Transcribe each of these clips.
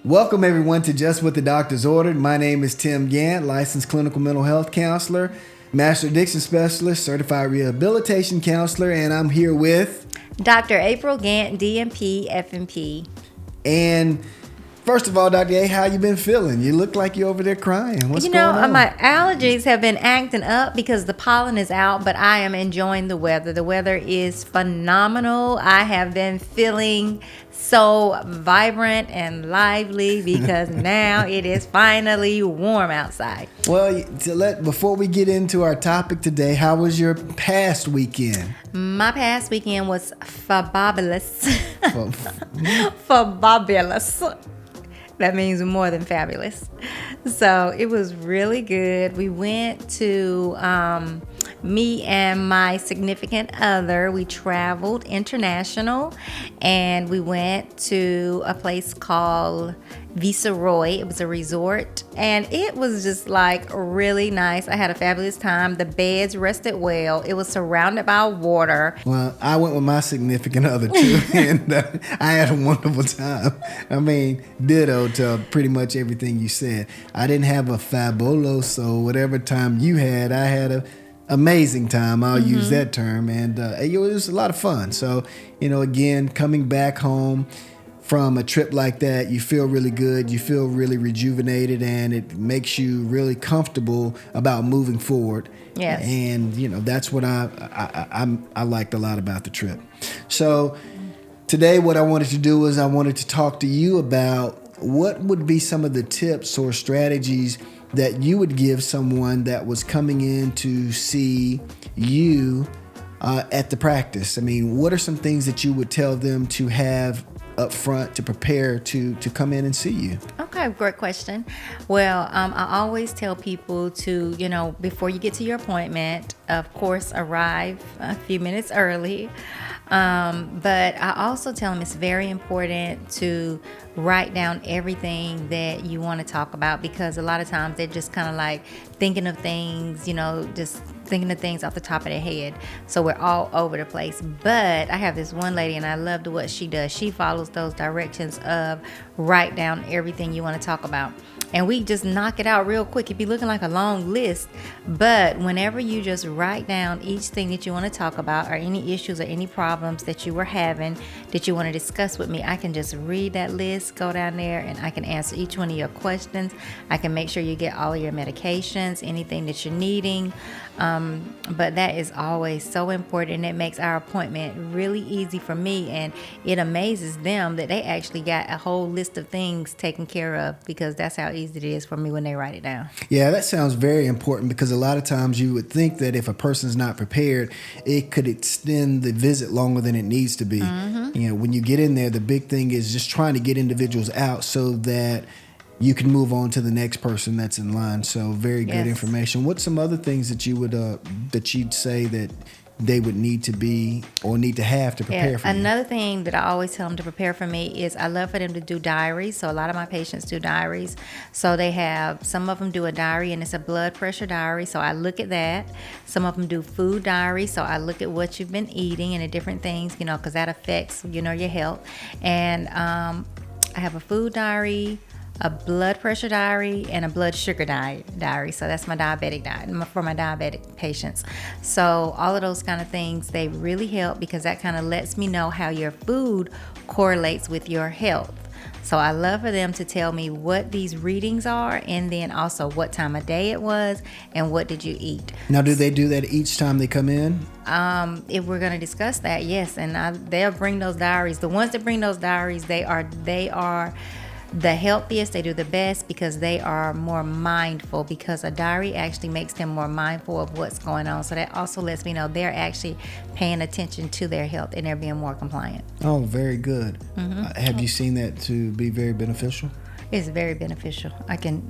Welcome everyone to Just What the Doctors Ordered. My name is Tim Gant, licensed clinical mental health counselor, master addiction specialist, certified rehabilitation counselor, and I'm here with Dr. April Gant, DMP, FNP. And first of all, Dr. A, how you been feeling? You look like you're over there crying. What's going on? My allergies have been acting up because the pollen is out, but I am enjoying the weather. The weather is phenomenal. I have been feeling so vibrant and lively because now it is finally warm outside. Well, before we get into our topic today, how was your past weekend? My past weekend was fabulous. Fabulous. That means more than fabulous. So it was really good. We went to, me and my significant other, we traveled international and we went to a place called Viceroy. It was a resort and it was just like really nice. I had a fabulous time. The beds rested well. It was surrounded by water. Well, I went with my significant other too, and I had a wonderful time. I mean, ditto to pretty much everything you said. I didn't have a fabuloso, whatever time you had, I had a amazing time. I'll use that term, and it was a lot of fun. So, again, coming back home from a trip like that, you feel really good, you feel really rejuvenated, and it makes you really comfortable about moving forward. Yes. And that's what I liked a lot about the trip. So today what I wanted to do is I wanted to talk to you about what would be some of the tips or strategies that you would give someone that was coming in to see you at the practice. I mean, what are some things that you would tell them to have up front to prepare to come in and see you? Okay, great question. Well, I always tell people to, before you get to your appointment, of course, arrive a few minutes early. But I also tell them it's very important to write down everything that you want to talk about, because a lot of times they're just kind of like thinking of things, just thinking of things off the top of their head. So we're all over the place. But I have this one lady and I loved what she does. She follows those directions of write down everything you want to talk about. And we just knock it out real quick. It'd be looking like a long list. But whenever you just write down each thing that you want to talk about, or any issues or any problems that you were having that you want to discuss with me, I can just read that list, go down there, and I can answer each one of your questions. I can make sure you get all of your medications, anything that you're needing. But that is always so important, and it makes our appointment really easy for me, and it amazes them that they actually got a whole list of things taken care of, because that's how easy it is for me when they write it down. Yeah, that sounds very important, because a lot of times you would think that if a person's not prepared, it could extend the visit longer than it needs to be. When you get in there, the big thing is just trying to get individuals out so that you can move on to the next person that's in line. So very good information. What's some other things that you would that you'd say that they would need to be or need to have to prepare for you? Another thing that I always tell them to prepare for me is I love for them to do diaries. So a lot of my patients do diaries. So some of them do a diary, and it's a blood pressure diary. So I look at that. Some of them do food diary. So I look at what you've been eating and the different things, because that affects, your health. And I have a food diary, a blood pressure diary, and a blood sugar diary. So that's my diabetic diet for my diabetic patients. So all of those kind of things, they really help, because that kind of lets me know how your food correlates with your health. So I love for them to tell me what these readings are, and then also what time of day it was and what did you eat. Now, do they do that each time they come in? If we're going to discuss that, yes. And they'll bring those diaries. The ones that bring those diaries, they are the healthiest. They do the best because they are more mindful, because a diary actually makes them more mindful of what's going on. So that also lets me know they're actually paying attention to their health and they're being more compliant. Oh, very good. Have you seen that to be very beneficial? It's very beneficial. I can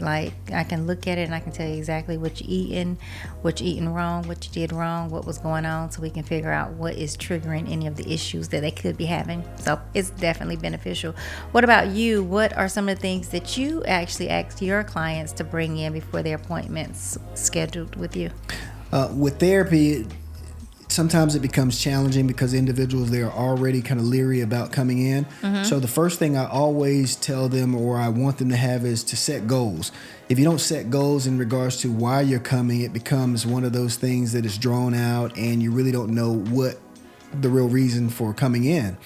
look at it and I can tell you exactly what you're eating wrong, what you did wrong, what was going on, so we can figure out what is triggering any of the issues that they could be having. So it's definitely beneficial. What about you? What are some of the things that you actually ask your clients to bring in before their appointments scheduled with you? With therapy, sometimes it becomes challenging because individuals, they are already kind of leery about coming in. So the first thing I always tell them, or I want them to have, is to set goals. If you don't set goals in regards to why you're coming, it becomes one of those things that is drawn out and you really don't know what the real reason for coming in.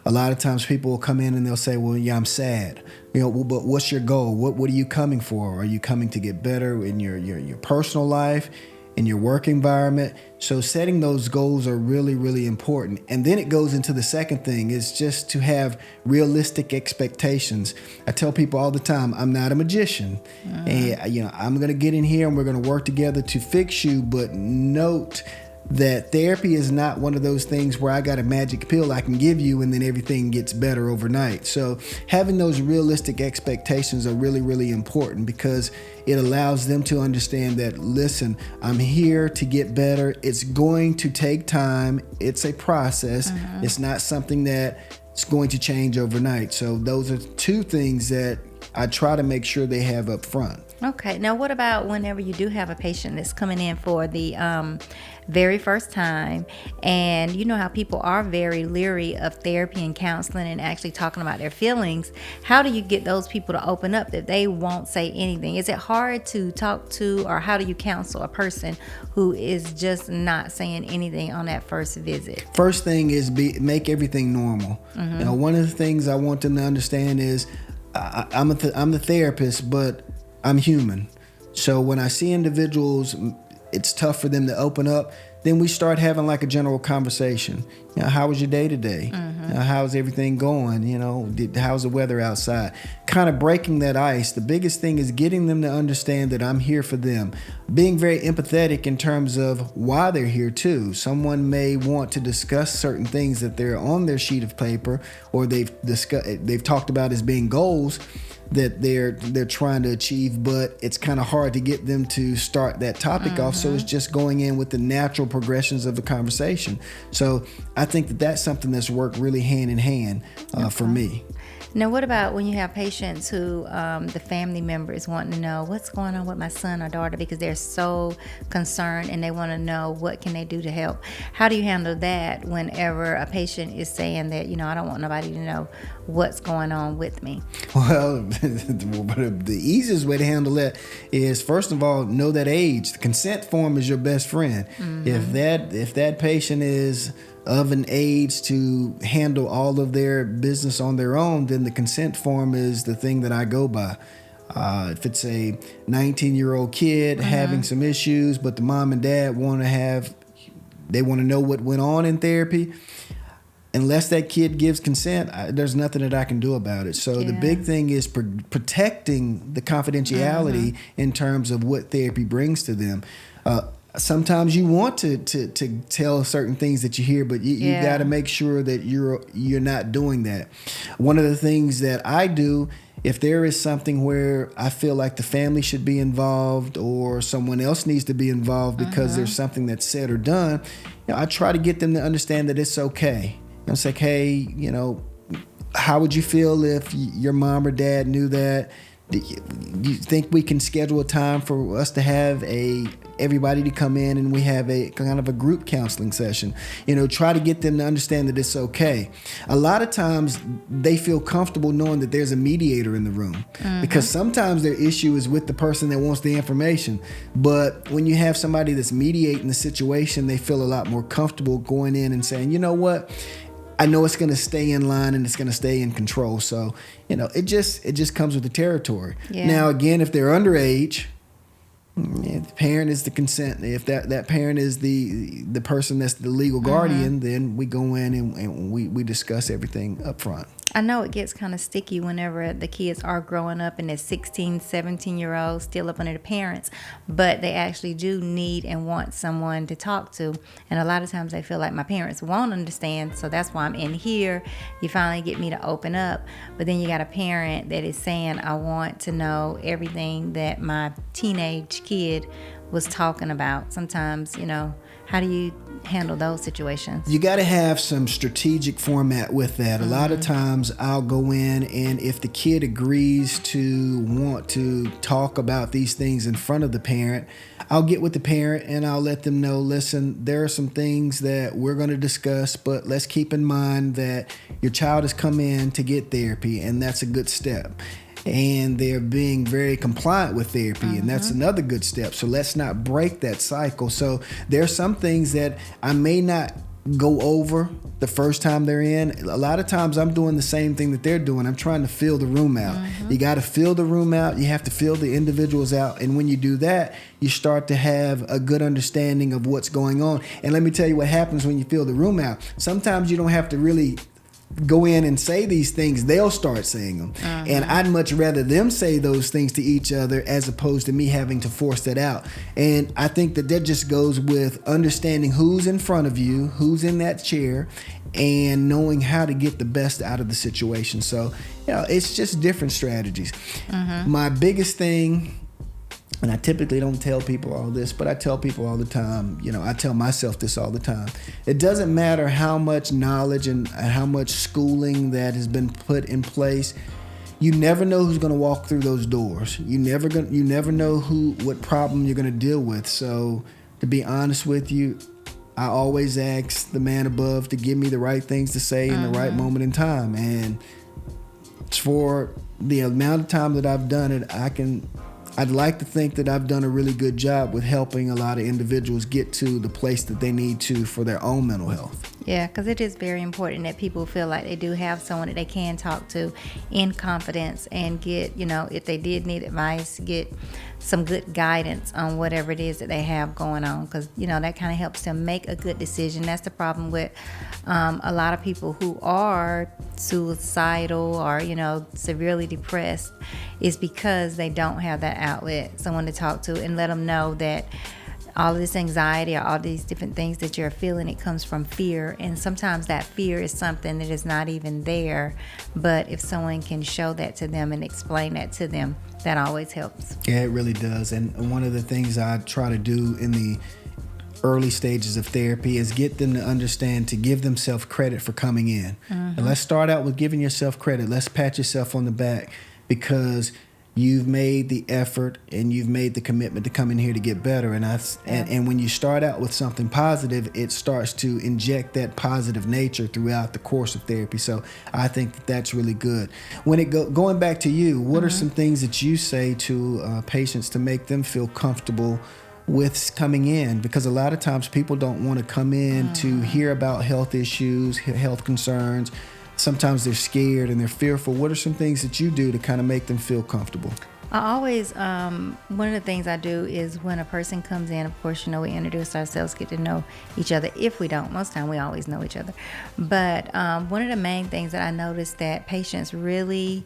A lot of times people will come in and they'll say, well, yeah, I'm sad. Well, but what's your goal? What are you coming for? Are you coming to get better in your personal life, in your work environment? So setting those goals are really, really important. And then it goes into the second thing, is just to have realistic expectations. I tell people all the time, I'm not a magician. And, I'm going to get in here and we're going to work together to fix you. But note that therapy is not one of those things where I got a magic pill I can give you and then everything gets better overnight. So having those realistic expectations are really, really important, because it allows them to understand that, listen, I'm here to get better. It's going to take time. It's a process. It's not something that it's going to change overnight. So those are two things that I try to make sure they have up front. Okay. Now, what about whenever you do have a patient that's coming in for the very first time, and you know how people are very leery of therapy and counseling and actually talking about their feelings? How do you get those people to open up that they won't say anything? Is it hard to talk to, or how do you counsel a person who is just not saying anything on that first visit? First thing is make everything normal. One of the things I want them to understand is I'm the therapist, but I'm human. So when I see individuals, it's tough for them to open up. Then we start having like a general conversation. How was your day today? How's everything going? How's the weather outside? Kind of breaking that ice. The biggest thing is getting them to understand that I'm here for them. Being very empathetic in terms of why they're here too. Someone may want to discuss certain things that they're on their sheet of paper, or they've talked about as being goals that they're trying to achieve, but it's kind of hard to get them to start that topic off. So it's just going in with the natural progressions of the conversation. So I think that that's something that's worked really hand in hand for me. Now, what about when you have patients who the family member is wanting to know what's going on with my son or daughter, because they're so concerned and they want to know what can they do to help? How do you handle that whenever a patient is saying that, I don't want nobody to know what's going on with me? Well, the easiest way to handle that is, first of all, know that age. The consent form is your best friend. If that patient is of an age to handle all of their business on their own, then the consent form is the thing that I go by. If it's a 19-year-old kid having some issues, but the mom and dad want to know what went on in therapy, unless that kid gives consent, there's nothing that I can do about it. So the big thing is protecting the confidentiality in terms of what therapy brings to them. Sometimes you want to tell certain things that you hear, but you got to make sure that you're not doing that. One of the things that I do, if there is something where I feel like the family should be involved or someone else needs to be involved because there's something that's said or done, I try to get them to understand that it's okay. It's like, hey, how would you feel if your mom or dad knew that? Do you think we can schedule a time for us to have everybody to come in and we have a kind of a group counseling session? Try to get them to understand that it's okay. A lot of times they feel comfortable knowing that there's a mediator in the room, because sometimes their issue is with the person that wants the information. But when you have somebody that's mediating the situation, they feel a lot more comfortable going in and saying, you know what? I know it's going to stay in line and it's going to stay in control. So, it just comes with the territory. Yeah. Now, again, if they're underage, if the parent is the consent, if that parent is the person that's the legal guardian, then we go in and we discuss everything up front. I know it gets kind of sticky whenever the kids are growing up and they're 16, 17-year-olds still up under the parents, but they actually do need and want someone to talk to. And a lot of times they feel like my parents won't understand, so that's why I'm in here. You finally get me to open up. But then you got a parent that is saying, I want to know everything that my teenage kid was talking about. Sometimes, how do you handle those situations? You got to have some strategic format with that. A lot of times I'll go in, and if the kid agrees to want to talk about these things in front of the parent, I'll get with the parent and I'll let them know, listen, there are some things that we're going to discuss, but let's keep in mind that your child has come in to get therapy, and that's a good step. And they're being very compliant with therapy, and that's another good step. So let's not break that cycle. So there are some things that I may not go over the first time they're in. A lot of times I'm doing the same thing that they're doing. I'm trying to fill the room out. You got to fill the room out. You have to fill the individuals out. And when you do that, you start to have a good understanding of what's going on. And let me tell you what happens when you fill the room out. Sometimes you don't have to really go in and say these things. They'll start saying them. And I'd much rather them say those things to each other as opposed to me having to force that out. And I think that just goes with understanding who's in front of you, who's in that chair, and knowing how to get the best out of the situation. So, it's just different strategies. My biggest thing, and I typically don't tell people all this, but I tell people all the time, I tell myself this all the time. It doesn't matter how much knowledge and how much schooling that has been put in place. You never know who's going to walk through those doors. You never know what problem you're going to deal with. So to be honest with you, I always ask the man above to give me the right things to say in the right moment in time. And for the amount of time that I've done it, I'd like to think that I've done a really good job with helping a lot of individuals get to the place that they need to for their own mental health. Yeah, because it is very important that people feel like they do have someone that they can talk to in confidence and get, if they did need advice, get some good guidance on whatever it is that they have going on, because, that kind of helps them make a good decision. That's the problem with a lot of people who are suicidal or, severely depressed, is because they don't have that outlet, someone to talk to and let them know that all of this anxiety or all these different things that you're feeling, it comes from fear. And sometimes that fear is something that is not even there. But if someone can show that to them and explain that to them, that always helps. Yeah, it really does. And one of the things I try to do in the early stages of therapy is get them to understand to give themselves credit for coming in. And let's start out with giving yourself credit. Let's pat yourself on the back because you've made the effort and you've made the commitment to come in here to get better. And when you start out with something positive, it starts to inject that positive nature throughout the course of therapy. So I think that that's really good. When going back to you, what are some things that you say to patients to make them feel comfortable with coming in? Because a lot of times people don't want to come in to hear about health issues, health concerns. Sometimes they're scared and they're fearful. What are some things that you do to kind of make them feel comfortable? I always, one of the things I do is when a person comes in, of course, we introduce ourselves, get to know each other. If we don't, most of the time we always know each other. But one of the main things that I notice that patients really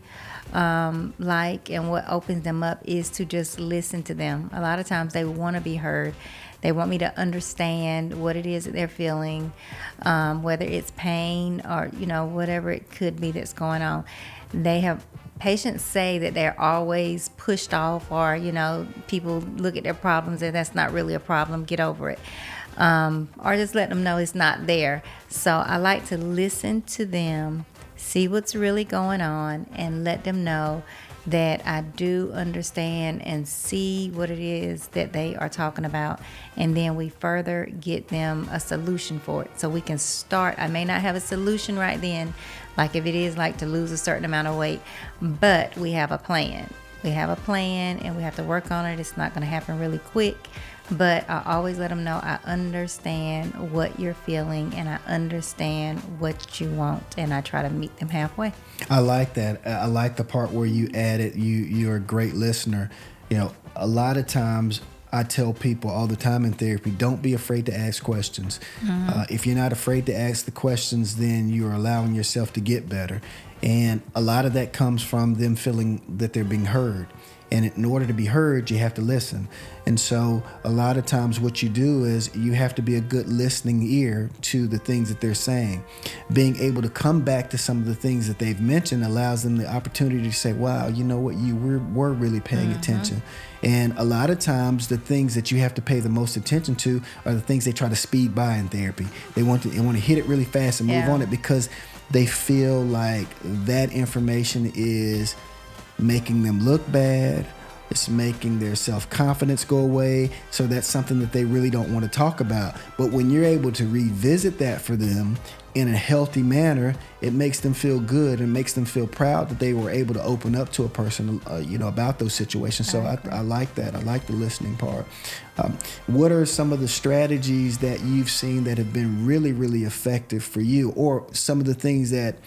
like and what opens them up is to just listen to them. A lot of times they want to be heard. They want me to understand what it is that they're feeling, whether it's pain or, whatever it could be that's going on. Patients say that they're always pushed off or, people look at their problems and that's not really a problem, get over it. Or just let them know it's not there. So I like to listen to them, see what's really going on, and let them know that I do understand and see what it is that they are talking about. And then we further get them a solution for it. So we can start. I may not have a solution right then, like if it is like to lose a certain amount of weight, but we have a plan. We have a plan and we have to work on it. It's not going to happen really quick. But I always let them know I understand what you're feeling and I understand what you want, and I try to meet them halfway. I like that. I like the part where you added you're a great listener. A lot of times I tell people all the time in therapy, don't be afraid to ask questions. If you're not afraid to ask the questions, then you're allowing yourself to get better. And a lot of that comes from them feeling that they're being heard. And in order to be heard, you have to listen. And so a lot of times what you do is you have to be a good listening ear to the things that they're saying. Being able to come back to some of the things that they've mentioned allows them the opportunity to say, wow, you know what, you were really paying attention. And a lot of times the things that you have to pay the most attention to are the things they try to speed by in therapy. They want to hit it really fast and move on it because they feel like that information is making them look bad. It's making their self-confidence go away. So that's something that they really don't want to talk about. But when you're able to revisit that for them in a healthy manner, it makes them feel good and makes them feel proud that they were able to open up to a person, about those situations. So I like that. I like the listening part. What are some of the strategies that you've seen that have been really, really effective for you, or some of the things that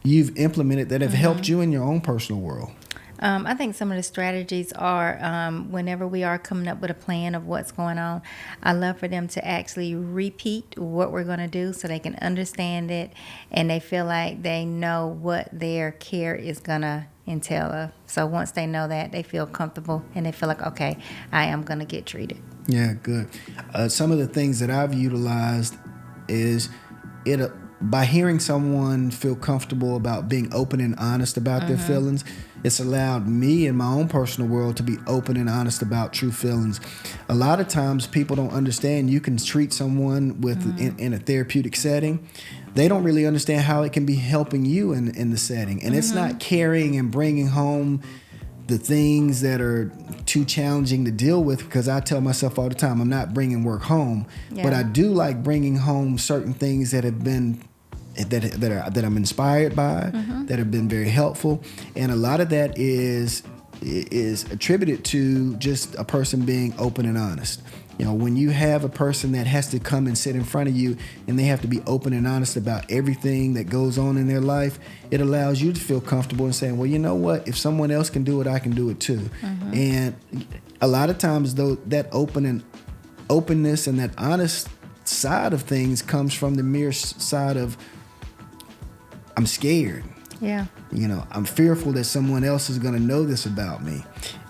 you've implemented that have helped you in your own personal world? I think some of the strategies are whenever we are coming up with a plan of what's going on, I love for them to actually repeat what we're going to do so they can understand it and they feel like they know what their care is going to entail of. So once they know that, they feel comfortable and they feel like, okay, I am going to get treated. Yeah, good. Some of the things that I've utilized is by hearing someone feel comfortable about being open and honest about their feelings, it's allowed me in my own personal world to be open and honest about true feelings. A lot of times people don't understand you can treat someone with in a therapeutic setting. They don't really understand how it can be helping you in the setting. And it's not carrying and bringing home the things that are too challenging to deal with, because I tell myself all the time, I'm not bringing work home, but I do like bringing home certain things that have been that I'm inspired by, that have been very helpful, and a lot of that is attributed to just a person being open and honest. When you have a person that has to come and sit in front of you and they have to be open and honest about everything that goes on in their life, it allows you to feel comfortable and saying, well, you know what? If someone else can do it, I can do it too. And a lot of times, though, that openness and that honest side of things comes from the mere side of, I'm scared. Yeah. I'm fearful that someone else is going to know this about me.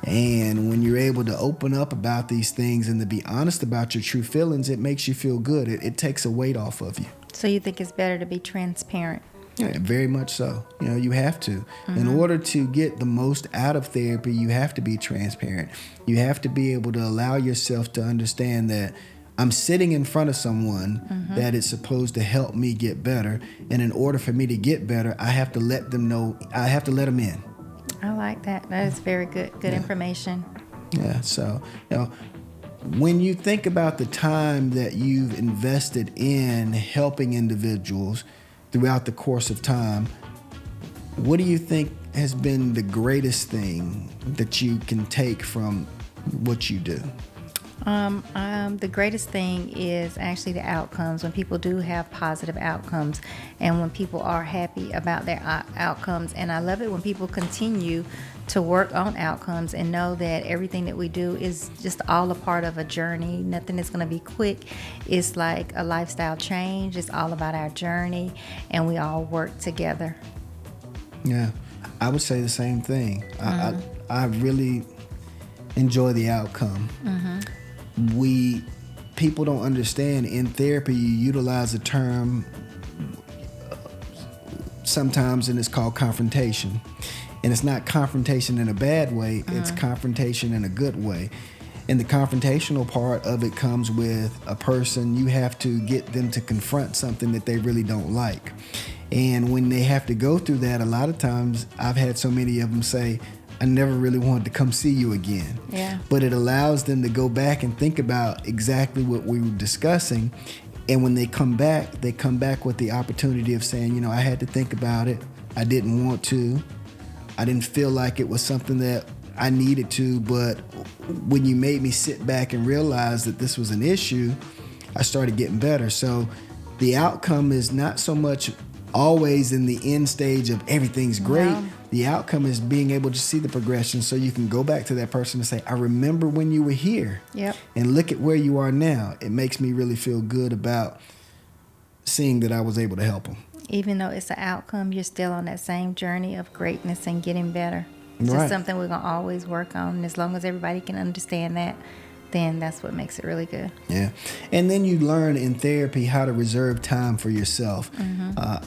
And when you're able to open up about these things and to be honest about your true feelings, it makes you feel good. It takes a weight off of you. So you think it's better to be transparent? Yeah, very much so. You have to. In order to get the most out of therapy, you have to be transparent. You have to be able to allow yourself to understand that I'm sitting in front of someone that is supposed to help me get better. And in order for me to get better, I have to let them know, I have to let them in. I like that. That is very good information. Yeah. So, when you think about the time that you've invested in helping individuals throughout the course of time, what do you think has been the greatest thing that you can take from what you do? The greatest thing is actually the outcomes, when people do have positive outcomes and when people are happy about their outcomes. And I love it when people continue to work on outcomes and know that everything that we do is just all a part of a journey. Nothing is going to be quick. It's like a lifestyle change. It's all about our journey and we all work together. Yeah, I would say the same thing. I really enjoy the outcome. People don't understand, in therapy you utilize a term sometimes, and it's called confrontation. And it's not confrontation in a bad way, it's confrontation in a good way. And the confrontational part of it comes with a person, you have to get them to confront something that they really don't like. And when they have to go through that, a lot of times I've had so many of them say, I never really wanted to come see you again. Yeah. But it allows them to go back and think about exactly what we were discussing. And when they come back with the opportunity of saying, I had to think about it. I didn't want to. I didn't feel like it was something that I needed to. But when you made me sit back and realize that this was an issue, I started getting better. So the outcome is not so much always in the end stage of everything's great. No. The outcome is being able to see the progression so you can go back to that person and say, I remember when you were here. Yep. And look at where you are now. It makes me really feel good about seeing that I was able to help them. Even though it's an outcome, you're still on that same journey of greatness and getting better. It's just something we're going to always work on. And as long as everybody can understand that, then that's what makes it really good. Yeah. And then you learn in therapy how to reserve time for yourself.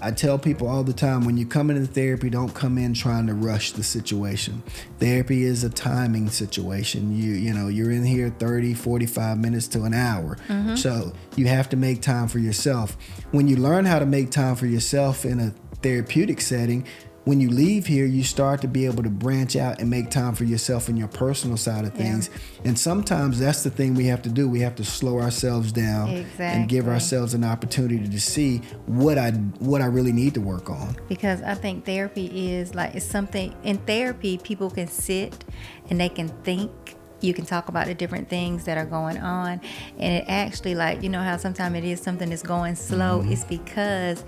I tell people all the time, when you come into therapy, don't come in trying to rush the situation. Therapy is a timing situation. You're in here 30, 45 minutes to an hour. So you have to make time for yourself. When you learn how to make time for yourself in a therapeutic setting, when you leave here, you start to be able to branch out and make time for yourself in your personal side of things. And sometimes that's the thing we have to do. We have to slow ourselves down and give ourselves an opportunity to see what I really need to work on. Because I think therapy is it's something, in therapy, people can sit and they can think. You can talk about the different things that are going on. And it actually, how sometimes it is something that's going slow. It's because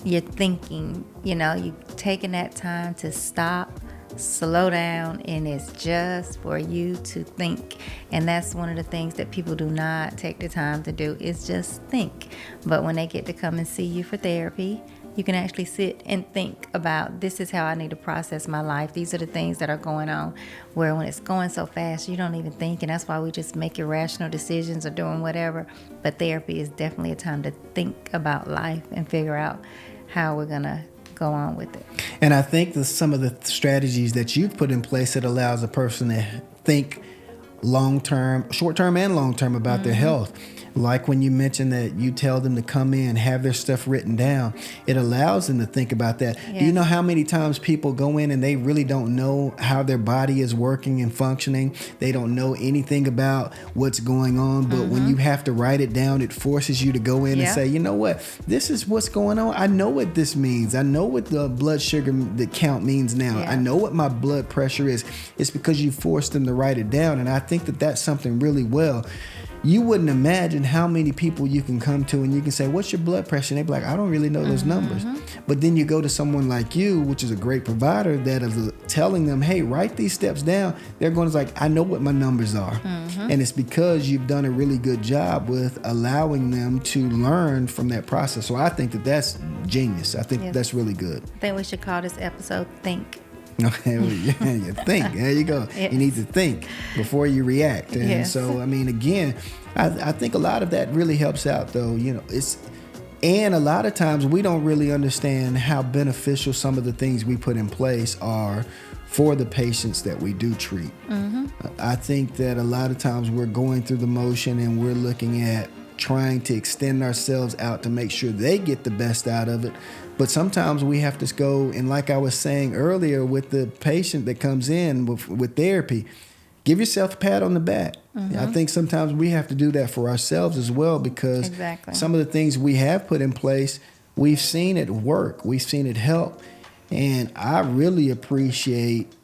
you're thinking, you're taking that time to stop, slow down, and it's just for you to think. And that's one of the things that people do not take the time to do, is just think. But when they get to come and see you for therapy, you can actually sit and think about, this is how I need to process my life. These are the things that are going on. Where when it's going so fast, you don't even think, and that's why we just make irrational decisions or doing whatever. But therapy is definitely a time to think about life and figure out how we're going to go on with it. And I think that some of the strategies that you've put in place, that allows a person to think long-term, short-term and long-term about their health. Like when you mentioned that you tell them to come in, have their stuff written down, it allows them to think about that. Yes. Do you know how many times people go in and they really don't know how their body is working and functioning? They don't know anything about what's going on, but when you have to write it down, it forces you to go in and say, you know what, this is what's going on. I know what this means. I know what the blood sugar the count means now. I know what my blood pressure is. It's because you forced them to write it down. And I think that that's something really well. You wouldn't imagine how many people you can come to and you can say, what's your blood pressure? And they'd be like, I don't really know those numbers. But then you go to someone like you, which is a great provider, that is telling them, hey, write these steps down. They're going to like, I know what my numbers are. And it's because you've done a really good job with allowing them to learn from that process. So I think that that's genius. I think that's really good. I think we should call this episode Think. Okay, you think. There you go. Yes. You need to think before you react. And so, I mean, again, I think a lot of that really helps out, though. And a lot of times we don't really understand how beneficial some of the things we put in place are for the patients that we do treat. I think that a lot of times we're going through the motion and we're looking at trying to extend ourselves out to make sure they get the best out of it. But sometimes we have to go, and like I was saying earlier with the patient that comes in with therapy, give yourself a pat on the back. I think sometimes we have to do that for ourselves as well, because some of the things we have put in place, we've seen it work. We've seen it help. And I really appreciate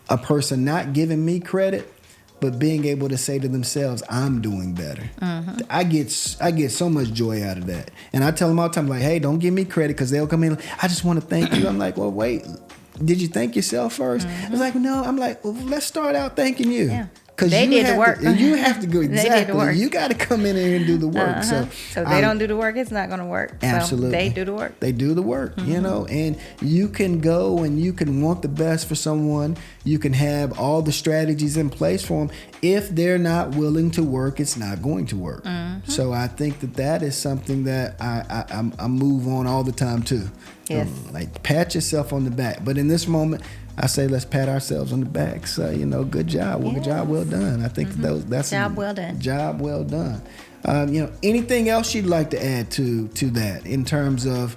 a person not giving me credit, but being able to say to themselves, I'm doing better. I get so much joy out of that. And I tell them all the time, like, hey, don't give me credit, because they'll come in, I just want to thank you. I'm like, well, wait, did you thank yourself first? I was like, no. I'm like, well, let's start out thanking you. Yeah. Because they did the work. You have to go. Exactly. They did the work. You got to come in here and do the work. So they don't do the work, it's not going to work. Absolutely. So they do the work. They do the work, and you can go and you can want the best for someone. You can have all the strategies in place for them. If they're not willing to work, it's not going to work. So I think that is something that I move on all the time too. Yes. Like, pat yourself on the back. But in this moment, I say, let's pat ourselves on the back. So, good job. Well, good job well done. I think that's job well done. Job well done. Anything else you'd like to add to that in terms of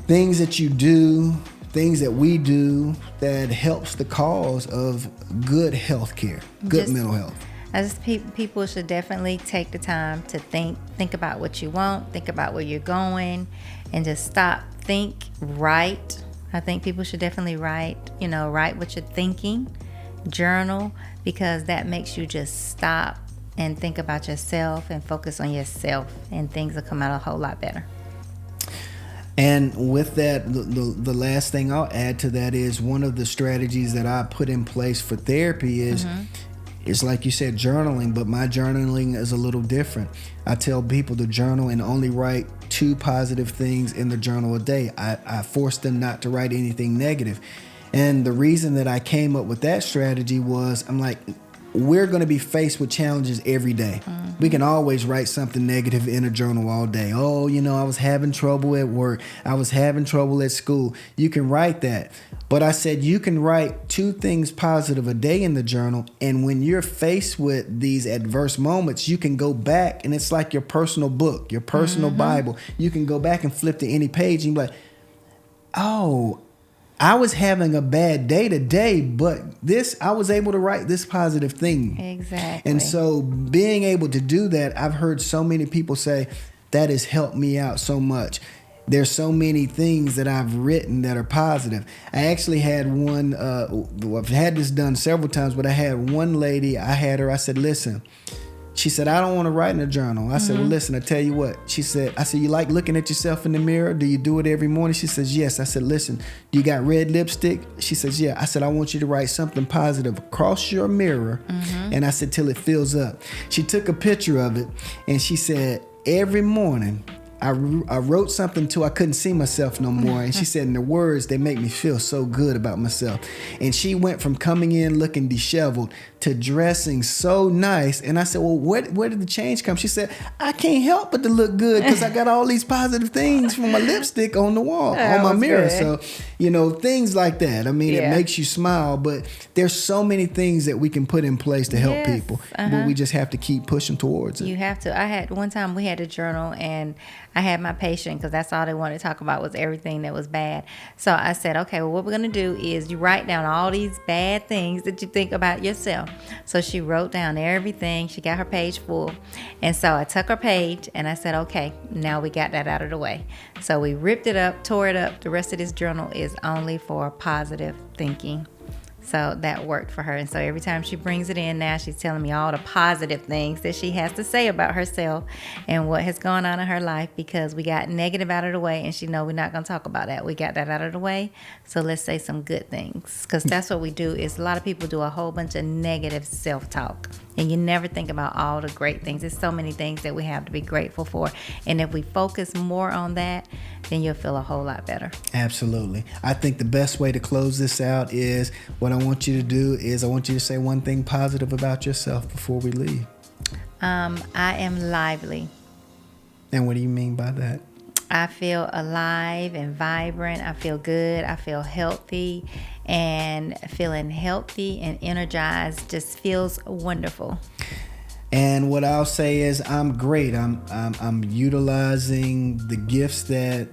things that you do, things that we do that helps the cause of good health care, good mental health? People should definitely take the time to think about what you want, think about where you're going, and just stop, think, write. I think people should definitely write what you're thinking, journal, because that makes you just stop and think about yourself and focus on yourself, and things will come out a whole lot better. And with that, the last thing I'll add to that is one of the strategies that I put in place for therapy is it's like you said, journaling, but my journaling is a little different. I tell people to journal and only write 2 positive things in the journal a day. I forced them not to write anything negative. And the reason that I came up with that strategy was, I'm like, we're going to be faced with challenges every day. We can always write something negative in a journal all day. Oh, I was having trouble at work. I was having trouble at school. You can write that. But I said you can write 2 things positive a day in the journal. And when you're faced with these adverse moments, you can go back, and it's like your personal book, your personal Bible. You can go back and flip to any page and be like, oh, I was having a bad day today, but I was able to write this positive thing. Exactly. And so being able to do that, I've heard so many people say that has helped me out so much. There's so many things that I've written that are positive. I actually had one, I've had this done several times, but I had one lady, I said, listen, she said, I don't want to write in a journal. I said, well, listen, I tell you what. I said, you like looking at yourself in the mirror? Do you do it every morning? She says, yes. I said, listen, do you got red lipstick? She says, yeah. I said, I want you to write something positive across your mirror. And I said, till it fills up. She took a picture of it, and she said, every morning, I wrote something till I couldn't see myself no more. And she said, and the words, they make me feel so good about myself. And she went from coming in looking disheveled to dressing so nice. And I said, well, where did the change come? She said, I can't help but to look good because I got all these positive things from my lipstick on the wall, on my mirror. Good. So, things like that. I mean, it makes you smile, but there's so many things that we can put in place to help people. But we just have to keep pushing towards it. You have to. One time we had a journal, and I had my patient, because that's all they wanted to talk about was everything that was bad. So I said, okay, well, what we're going to do is you write down all these bad things that you think about yourself. So she wrote down everything. She got her page full. And so I took her page and I said, okay, now we got that out of the way. So we ripped it up, tore it up. The rest of this journal is only for positive thinking. So that worked for her. And so every time she brings it in now, she's telling me all the positive things that she has to say about herself and what has gone on in her life, because we got negative out of the way, and she know we're not going to talk about that. We got that out of the way. So let's say some good things, because that's what we do. Is a lot of people do a whole bunch of negative self-talk, and you never think about all the great things. There's so many things that we have to be grateful for. And if we focus more on that, then you'll feel a whole lot better. Absolutely. I think the best way to close this out is, what I want you to do is I want you to say one thing positive about yourself before we leave. I am lively. And what do you mean by that? I feel alive and vibrant. I feel good. I feel healthy, and feeling healthy and energized just feels wonderful. And what I'll say is I'm great. I'm utilizing the gifts that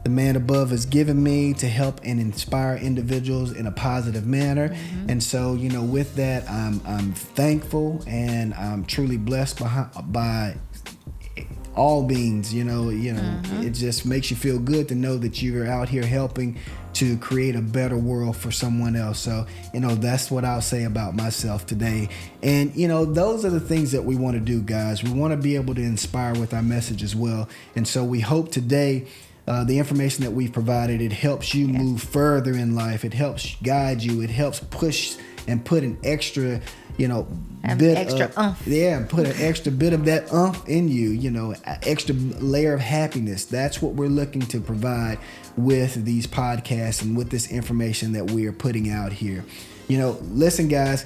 the man above has given me to help and inspire individuals in a positive manner. And so, with that, I'm thankful, and I'm truly blessed by all beings. It just makes you feel good to know that you're out here helping to create a better world for someone else. So, that's what I'll say about myself today. And, those are the things that we want to do, guys. We want to be able to inspire with our message as well. And so we hope today, the information that we've provided, it helps you move further in life. It helps guide you. It helps push and put an extra, put an extra bit of that in you, an extra layer of happiness. That's what we're looking to provide with these podcasts and with this information that we are putting out here. Listen, guys,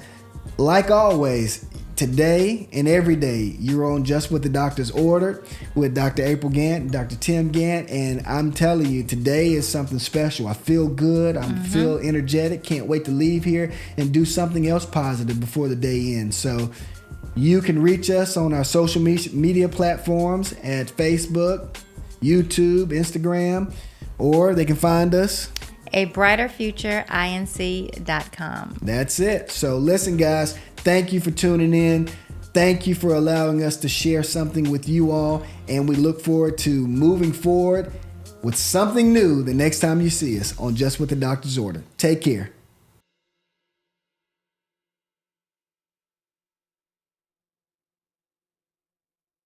like always, today and every day, you're on Just What the Doctors Ordered with Dr. April Gant, Dr. Tim Gant, and I'm telling you, today is something special. I feel good. I feel energetic. Can't wait to leave here and do something else positive before the day ends. So you can reach us on our social media platforms at Facebook, YouTube, Instagram, or they can find us abrighterfutureinc.com. That's it. So listen, guys, thank you for tuning in. Thank you for allowing us to share something with you all. And we look forward to moving forward with something new the next time you see us on Just What the Doctors Order. Take care.